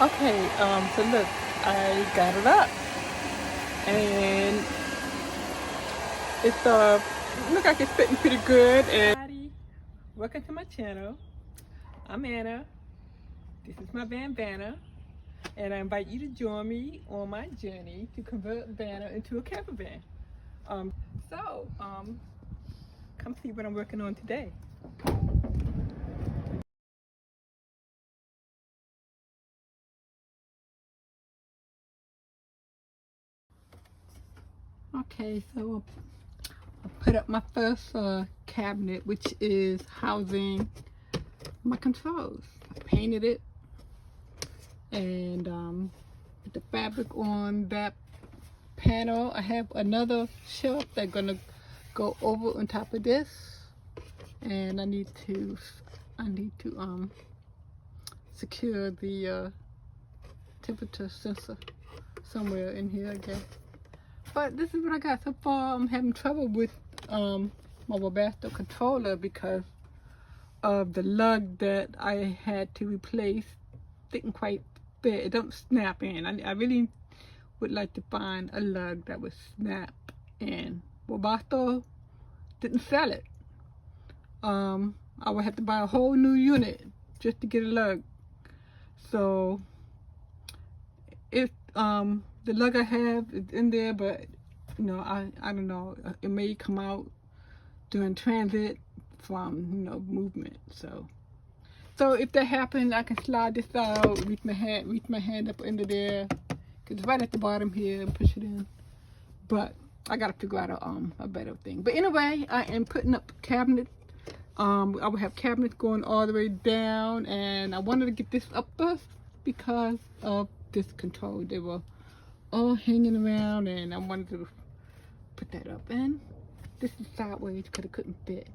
Okay, so look, I got it up, and it's look like it's fitting pretty good. And welcome to my channel. I'm Anna. This is my van Vanna, and I invite you to join me on my journey to convert Vanna into a camper van. Come see what I'm working on today. Okay, so I put up my first cabinet, which is housing my controls. I painted it and put the fabric on that panel. I have another shelf that's gonna go over on top of this, and I need to secure the temperature sensor somewhere in here, I guess. But this is what I got so far. I'm having trouble with my ProMaster controller because of the lug that I had to replace. Didn't quite fit. It don't snap in. I really would like to find a lug that would snap in. ProMaster didn't sell it. I would have to buy a whole new unit just to get a lug. So if the lug I have is in there, but you know, I don't know, it may come out during transit from, you know, movement. So if that happens, I can slide this out, reach my hand up into there, cause it's right at the bottom here, and push it in. But I gotta figure out a better thing. But anyway, I am putting up cabinets. I will have cabinets going all the way down, and I wanted to get this up first because of this control. They were all hanging around, and I wanted to put that up. And this is sideways because it couldn't fit,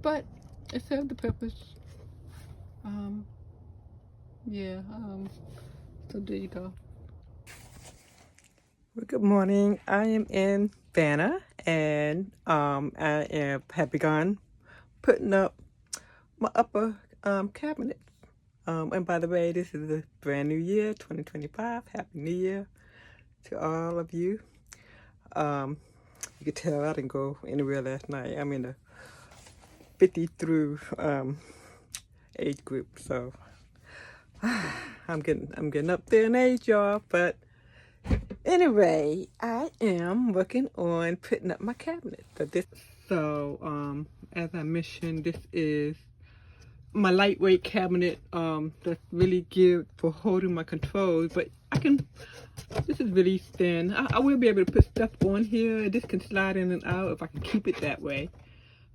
but it served the purpose. So there you go. Well, good morning. I am in Vanna, and have begun putting up my upper cabinets. And by the way, this is a brand new year, 2025. Happy New Year to all of you. You can tell I didn't go anywhere last night. I'm in the 50 through age group, so I'm getting up there in age, y'all. But anyway, I am working on putting up my cabinet. So as I mentioned, this is my lightweight cabinet that's really good for holding my controls. But this is really thin. I will be able to put stuff on here. This can slide in and out if I can keep it that way.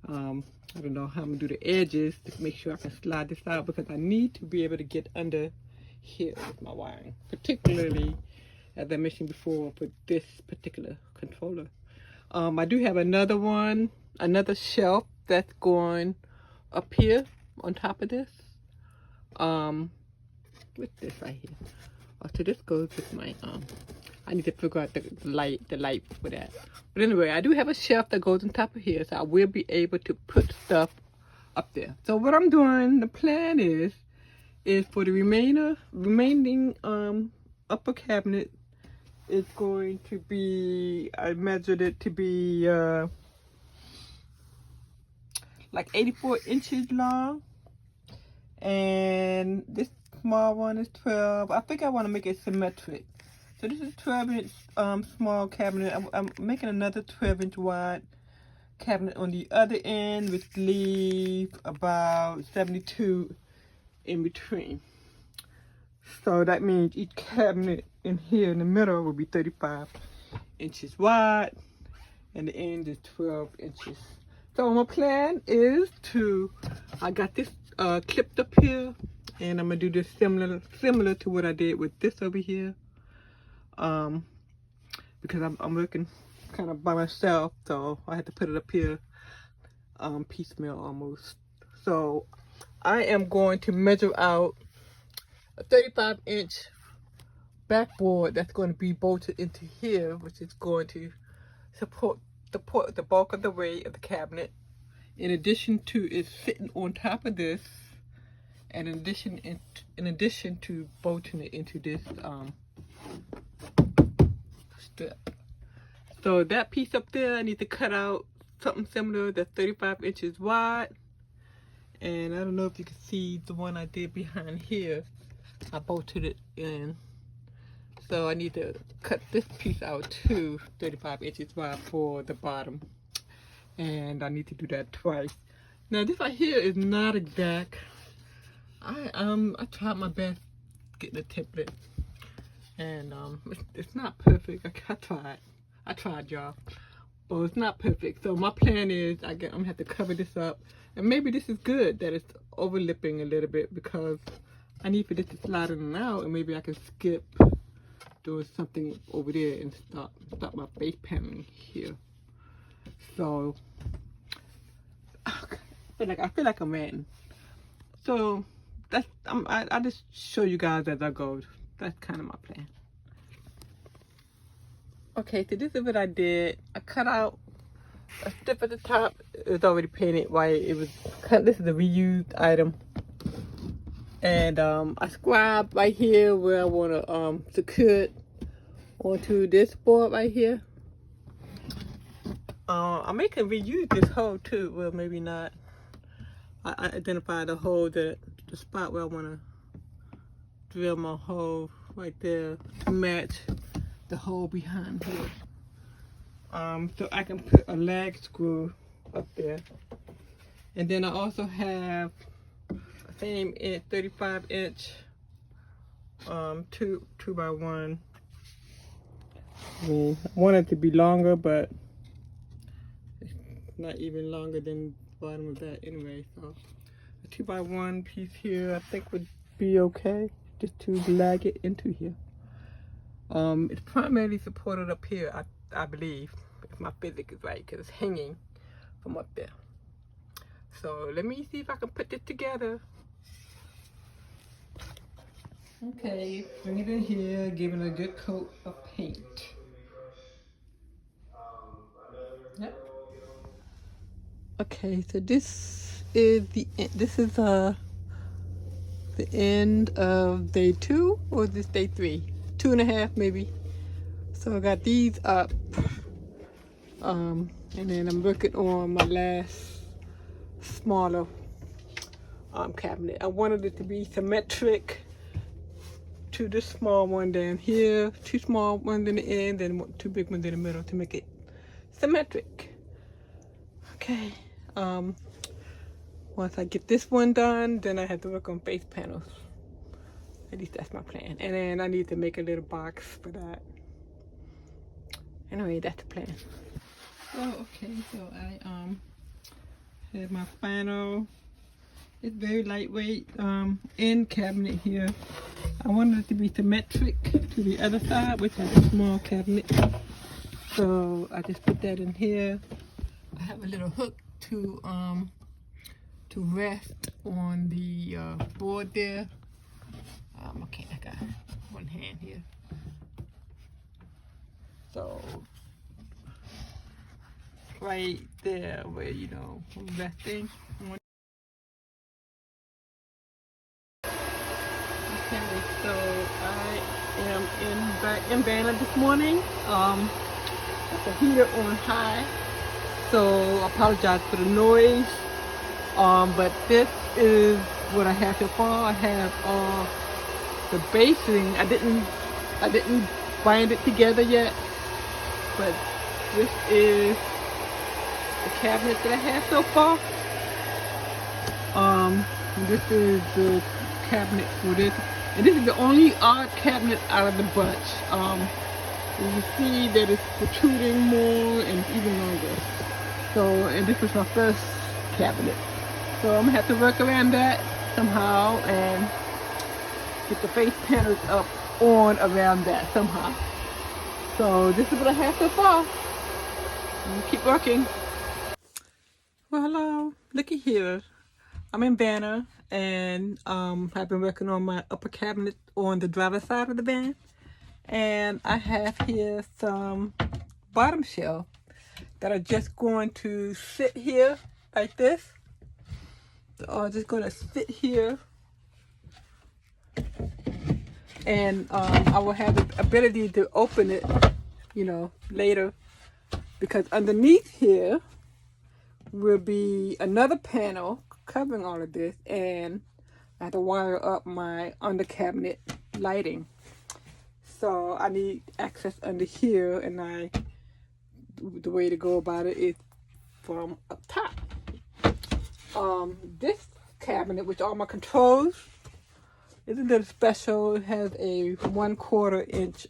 I don't know how I'm gonna do the edges to make sure I can slide this out, because I need to be able to get under here with my wiring, particularly as I mentioned before for this particular controller. I do have another shelf that's going up here on top of this. With this right here. So this goes with my I need to figure out the light for that. But anyway, I do have a shelf that goes on top of here, so I will be able to put stuff up there. So what I'm doing, the plan is for the remaining upper cabinet is going to be, I measured it to be like 84 inches long, and this small one is 12. I think I want to make it symmetric. So this is 12-inch small cabinet. I'm making another 12-inch wide cabinet on the other end, which leaves about 72 in between. So that means each cabinet in here in the middle will be 35 inches wide, and the end is 12 inches. So my plan is I got this clipped up here, and I'm gonna do this similar to what I did with this over here. Because I'm working kind of by myself, so I had to put it up here piecemeal almost. So I am going to measure out a 35-inch backboard that's going to be bolted into here, which is going to support the bulk of the weight of the cabinet, in addition to it sitting on top of this and in addition to bolting it into this strip. So that piece up there, I need to cut out something similar that's 35 inches wide. And I don't know if you can see the one I did behind here. I bolted it in. So I need to cut this piece out too, 35 inches wide for the bottom. And I need to do that twice. Now this right here is not exact. I tried my best getting the template. And it's not perfect. I tried, y'all. But it's not perfect. So my plan is I'm gonna have to cover this up. And maybe this is good that it's overlipping a little bit, because I need for this to slide in and out, and maybe I can skip doing something over there and start my face paneling here. So I feel like I'm ranting. So I just show you guys as I go. That's kind of my plan. Okay, so this is what I did. I cut out a strip at the top. It was already painted white. This is a reused item. And I scribed right here where I want to secure it onto this board right here. I may can reuse this hole too. Well, maybe not. I identified the hole, the spot where I want to drill my hole right there to match the hole behind here. So I can put a lag screw up there. And then I also have the same 35 inch 2x1. I mean, I want it to be longer, but it's not even longer than the bottom of that anyway. So a 2x1 piece here I think would be okay, just to lag it into here. It's primarily supported up here, I believe, if my physics is right, because it's hanging from up there. So let me see if I can put this together. Okay, bring it in here, give it a good coat of paint. Yep. Okay, so this is the end of day 2, or is this day 3? 2.5 maybe. So I got these up, and then I'm working on my last smaller cabinet. I wanted it to be symmetric to this small one down here, 2 small ones in the end, and 2 big ones in the middle to make it symmetric. Okay. Once I get this one done, then I have to work on face panels. At least that's my plan. And then I need to make a little box for that. Anyway, that's the plan. Oh, okay. So I have my final. It's very lightweight end cabinet here. I wanted it to be symmetric to the other side, which is a small cabinet. So I just put that in here. I have a little hook to rest on the board there. Okay, I got one hand here. So right there where I'm resting. Okay, so I am back in Vanna this morning. Got the heater on high, so I apologize for the noise. But this is what I have so far. I have the basing. I didn't bind it together yet, but this is the cabinet that I have so far. This is the cabinet for this, and this is the only odd cabinet out of the bunch. You can see that it's protruding more and it's even longer. So, and this was my first cabinet. So I'm gonna have to work around that somehow and get the face panels up on around that somehow. So this is what I have so far. I'm gonna keep working. Well, hello, looky here. I'm in Vanna, and I've been working on my upper cabinet on the driver's side of the van. And I have here some bottom shelf that are just going to sit here like this. So I'm just going to sit here And I will have the ability to open it, you know, later, because underneath here will be another panel covering all of this, and I have to wire up my under cabinet lighting. So I need access under here, and the way to go about it is from up top. This cabinet with all my controls is a little special. It has a 1/4 inch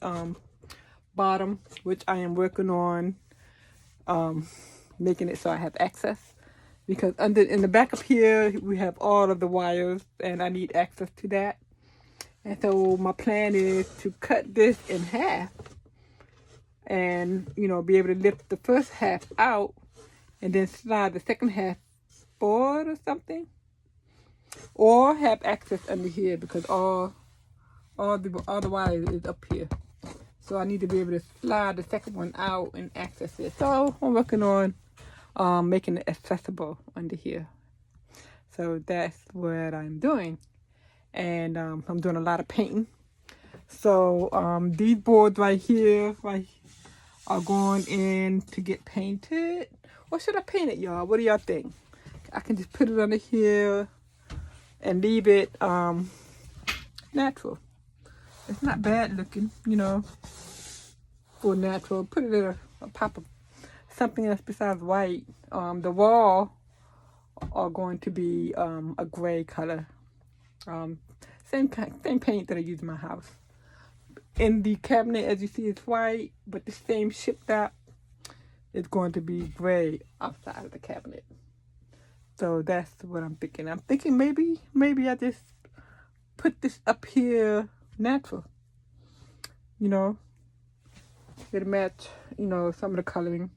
bottom, which I am working on making it so I have access, because in the back up here we have all of the wires, and I need access to that. And so my plan is to cut this in half, and you know, be able to lift the first half out and then slide the second half forward or something, or have access under here, because all the wires is up here. So I need to be able to slide the second one out and access it. So I'm working on making it accessible under here. So that's what I'm doing. And I'm doing a lot of painting. So these boards right here are going in to get painted. Or should I paint it, y'all? What do y'all think? I can just put it under here and leave it natural. It's not bad looking, you know, for natural. Put it in a pop of something else besides white. The wall are going to be a gray color. Same paint that I use in my house. In the cabinet, as you see, it's white, but the same shipped out is going to be gray outside of the cabinet. So that's what I'm thinking. I'm thinking maybe I just put this up here natural. You know, it'll match, you know, some of the coloring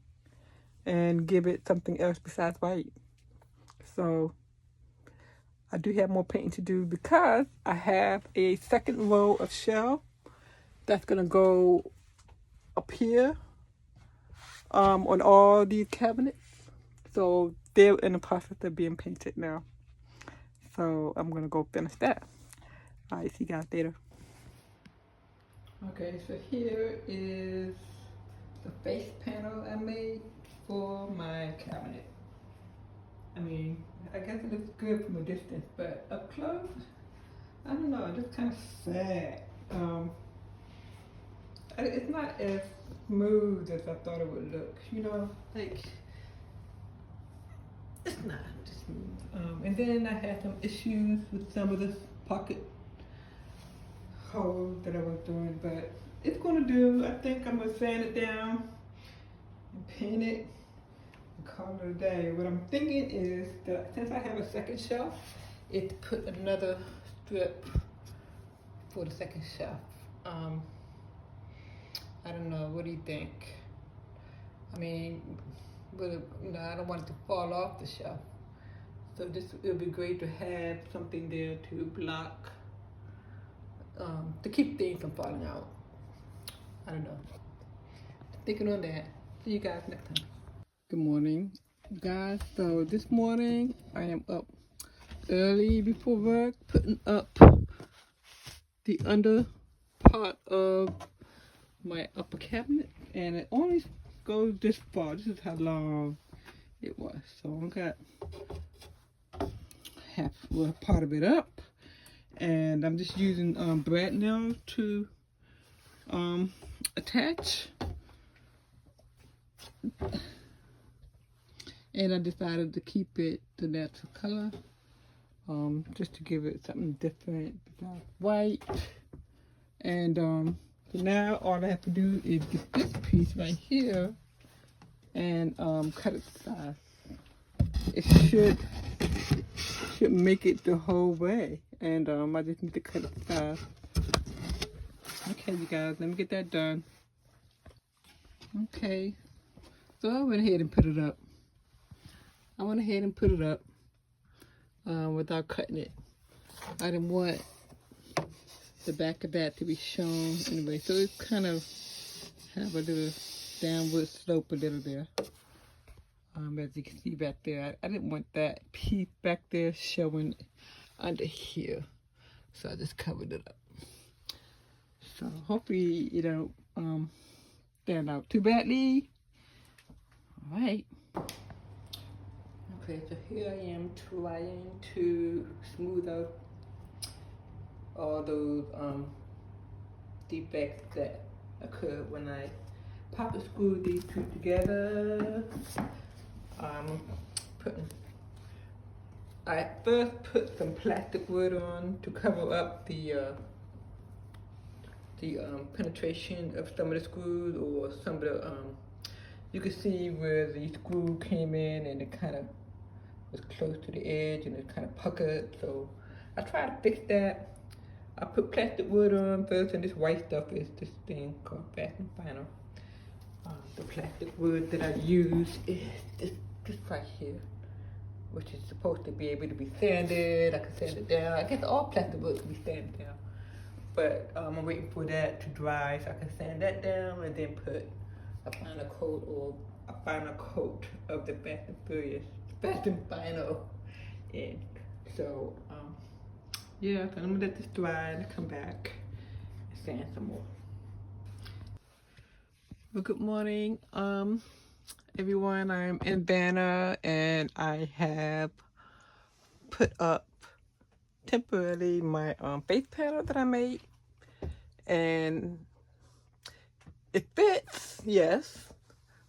and give it something else besides white. So I do have more painting to do, because I have a second row of shelf that's gonna go up here on all these cabinets. So they're in the process of being painted now. So I'm gonna go finish that. All right, see you guys later. Okay, so here is the face panel I made for my cabinet. I mean, I guess it looks good from a distance, but up close, I don't know, it looks kind of sad. It's not as smooth as I thought it would look, you know, like, it's not just smooth. And then I had some issues with some of the pocket holes that I was doing, but it's gonna do. I think I'm gonna sand it down and paint it and call it a day. What I'm thinking is that since I have a second shelf, is to put another strip for the second shelf. I don't know, what do you think? I mean, I don't want it to fall off the shelf. So it would be great to have something there to block, to keep things from falling out. I don't know. Thinking on that. See you guys next time. Good morning, guys. So this morning I am up early before work, putting up the under part of my upper cabinet, and it only goes this far. This is how long it was. So I got part of it up, and I'm just using brad nails to attach. And I decided to keep it the natural color, just to give it something different besides white. And so now all I have to do is get this piece right here and cut it to size. It should make it the whole way, and I just need to cut it to size. Okay, you guys, let me get that done. Okay, so I went ahead and put it up. Without cutting it. I didn't want the back of that to be shown anyway, so it's kind of have a little downward slope a little there. As you can see back there, I didn't want that piece back there showing under here, so I just covered it up. So hopefully it don't stand out too badly. All right. Okay, so here I am trying to smooth out all those defects that occurred when I pop and screw these two together. I first put some plastic wood on to cover up the penetration of some of the screws, or some of the you can see where the screw came in and it kind of was close to the edge and it kind of puckered. So I tried to fix that. I put plastic wood on first, and this white stuff is this thing called Fast and Final. The plastic wood that I use is this right here, which is supposed to be able to be sanded. I can sand it down. I guess all plastic wood can be sanded down, but I'm waiting for that to dry so I can sand that down and then put a final coat of the Fast and Final in. So yeah, so I'm gonna let this dry and come back and sand some more. Well, good morning, everyone. I'm in Vanna, and I have put up temporarily my face panel that I made, and it fits. Yes,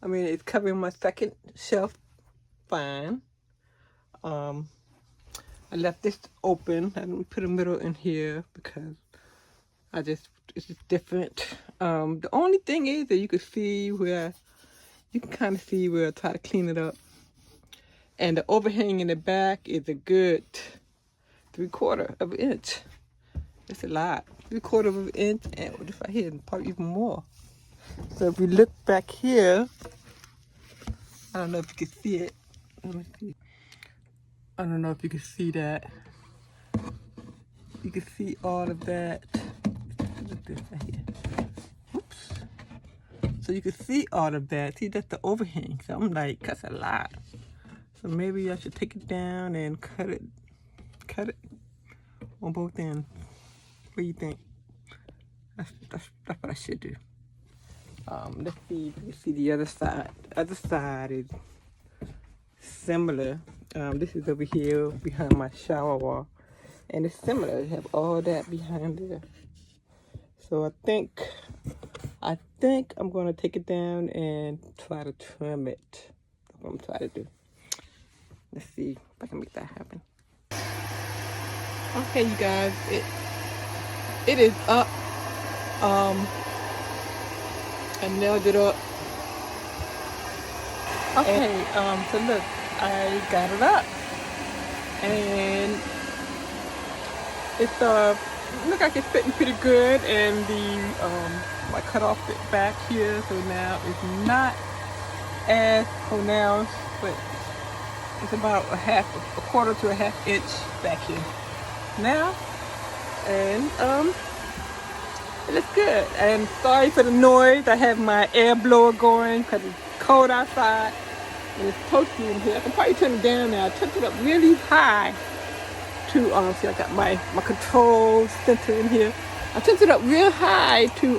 I mean it's covering my second shelf fine. I left this open. I didn't put a middle in here because it's just different. The only thing is that you can kind of see where I try to clean it up. And the overhang in the back is a good 3/4 of an inch. It's a lot. 3/4 of an inch, and this right here, probably even more. So if we look back here, I don't know if you can see it. Let me see. I don't know if you can see that. You can see all of that. Look at this right here. Oops. So you can see all of that. See, that's the overhang. So I'm like, that's a lot. So maybe I should take it down and cut it on both ends. What do you think? That's what I should do. Let's see if you can see the other side. The other side is similar. This is over here behind my shower wall, and it's similar. You have all that behind there. So I think I'm gonna take it down and try to trim it. That's what I'm trying to do. Let's see if I can make that happen. Okay, you guys, it is up. I nailed it up. Okay, so look, I got it up, and it's look like it's fitting pretty good, and I cut off the back here, so now it's not as pronounced, but it's about a 1/4 to a 1/2 inch back here now, and it looks good. And sorry for the noise. I have my air blower going because it's cold outside and it's toasty in here. I can probably turn it down now. I turned it up really high to see, I got my control center in here. I turned it up real high to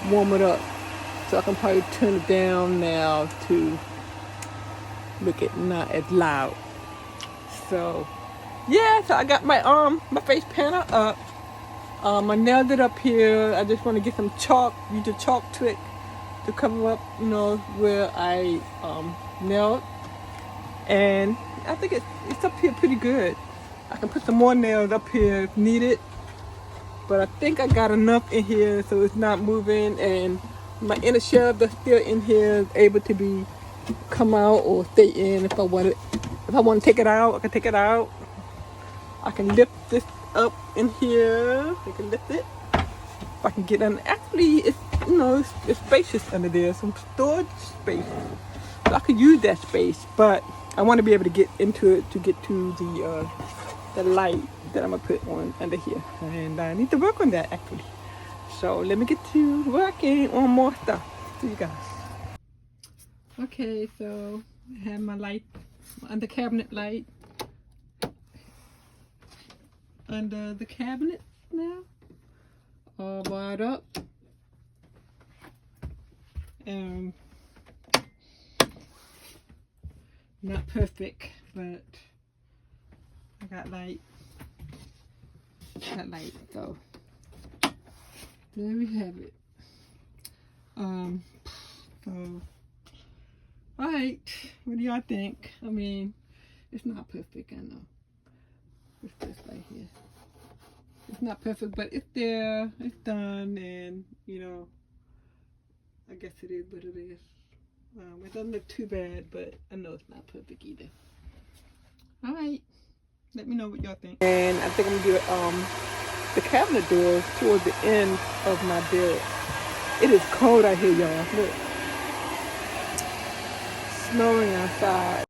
warm it up. So I can probably turn it down now to make it not as loud. So yeah, so I got my face panel up. I nailed it up here. I just want to get some chalk, use a chalk trick to cover up, where I nailed. And I think it's up here pretty good. I can put some more nails up here if needed. But I think I got enough in here so it's not moving, and my inner shelf that's still in here is able to come out or stay in. If I want to take it out, I can take it out. I can lift this up in here. I can lift it. If I can get in. Actually, it's spacious under there. Some storage space. So I could use that space, but I want to be able to get into it to get to the light that I'm gonna put on under here, and I need to work on that actually. So let me get to working on more stuff. See you guys. Okay, so I have my light, under cabinet light, under the cabinet now. all barred up. Not perfect, but I got light. So there we have it. So alright, what do y'all think? I mean, it's not perfect, I know. It's this right here. It's not perfect, but it's there, it's done, and you know, I guess it is what it is. It doesn't look too bad, but I know it's not perfect either. Alright, let me know what y'all think. And I think I'm gonna do the cabinet doors toward the end of my bed. It is cold out here, y'all. Look. Snowing outside.